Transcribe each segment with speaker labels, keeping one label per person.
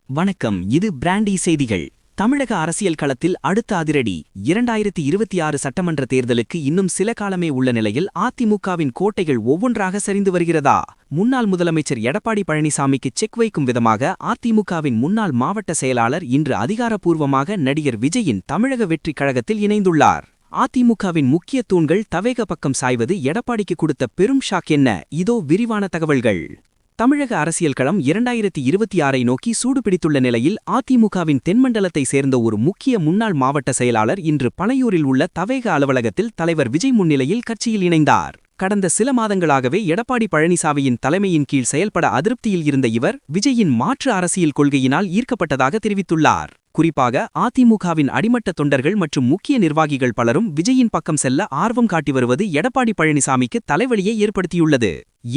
Speaker 1: வணக்கம். இது பிராண்டி செய்திகள். தமிழக அரசியல் களத்தில் அடுத்த அதிரடி. 2026 சட்டமன்ற தேர்தலுக்கு இன்னும் சில காலமே உள்ள நிலையில் அதிமுகவின் கோட்டைகள் ஒவ்வொன்றாக சரிந்து வருகிறதா? முன்னாள் முதலமைச்சர் எடப்பாடி பழனிசாமிக்கு செக் வைக்கும் விதமாக அதிமுகவின் முன்னாள் மாவட்ட செயலாளர் இன்று அதிகாரப்பூர்வமாக நடிகர் விஜயின் தமிழக வெற்றிக் கழகத்தில் இணைந்துள்ளார். அதிமுகவின் முக்கிய தூண்கள் தவேக பக்கம் சாய்வது எடப்பாடிக்கு கொடுத்த பெரும் ஷாக் என்ன? இதோ விரிவான தகவல்கள். தமிழக அரசியல் களம் 2026 நோக்கி சூடுபிடித்துள்ள நிலையில் அதிமுகவின் தென்மண்டலத்தை சேர்ந்த ஒரு முக்கிய முன்னாள் மாவட்ட செயலாளர் இன்று பனையூரில் உள்ள தவேக அலுவலகத்தில் தலைவர் விஜய் முன்னிலையில் கட்சியில் இணைந்தார். கடந்த சில மாதங்களாகவே எடப்பாடி பழனிசாமியின் தலைமையின் கீழ் செயல்பட அதிருப்தியில் இருந்த இவர் விஜயின் மாற்று அரசியல் கொள்கையினால் ஈர்க்கப்பட்டதாக தெரிவித்துள்ளார். குறிப்பாக அதிமுகவின் அடிமட்ட தொண்டர்கள் மற்றும் முக்கிய நிர்வாகிகள் பலரும் விஜயின் பக்கம் செல்ல ஆர்வம் காட்டி வருவது எடப்பாடி பழனிசாமிக்கு தலைவலியை ஏற்படுத்தியுள்ளது.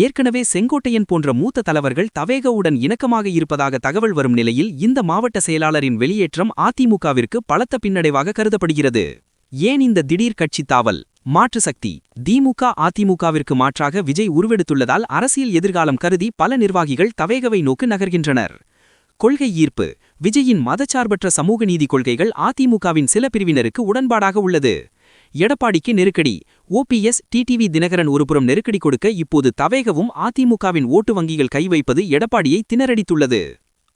Speaker 1: ஏற்கனவே செங்கோட்டையன் போன்ற மூத்த தலைவர்கள் தவேகவுடன் இணக்கமாக இருப்பதாக தகவல் வரும் நிலையில் இந்த மாவட்ட செயலாளரின் வெளியேற்றம் அதிமுகவிற்கு பலத்த பின்னடைவாக கருதப்படுகிறது. ஏன் இந்த திடீர் கட்சி தாவல்? மாற்று சக்தி. திமுக அதிமுகவிற்கு மாற்றாக விஜய் உருவெடுத்துள்ளதால் அரசியல் எதிர்காலம் கருதி பல நிர்வாகிகள் தவேகவை நோக்கி நகர்கின்றனர். கொள்கை ஈர்ப்பு. விஜயின் மதச்சார்பற்ற சமூக நீதி கொள்கைகள் அதிமுகவின் சில பிரிவினருக்கு உடன்பாடாக உள்ளது. எடப்பாடிக்கு நெருக்கடி. ஓபிஎஸ் டிடிவி தினகரன் ஒருபுறம் நெருக்கடி கொடுக்க இப்போது தவேகவும் அதிமுகவின் ஓட்டு வங்கிகள் கைவைப்பது எடப்பாடியை திணறடித்துள்ளது.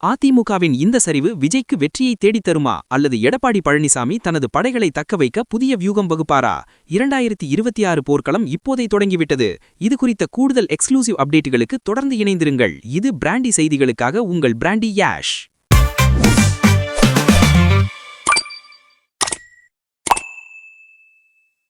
Speaker 1: அதிமுகவின் இந்த சரிவு விஜய்க்கு வெற்றியை தேடித்தருமா அல்லது எடப்பாடி பழனிசாமி தனது படைகளை தக்கவைக்க புதிய வியூகம் வகுப்பாரா? 2026 போர்க்களம் இப்போதை தொடங்கிவிட்டது. இது குறித்த கூடுதல் எக்ஸ்க்ளூசிவ் அப்டேட்டுகளுக்கு தொடர்ந்து இணைந்திருங்கள். இது பிராண்டி செய்திகளுக்காக உங்கள் பிராண்டி யாஷ்.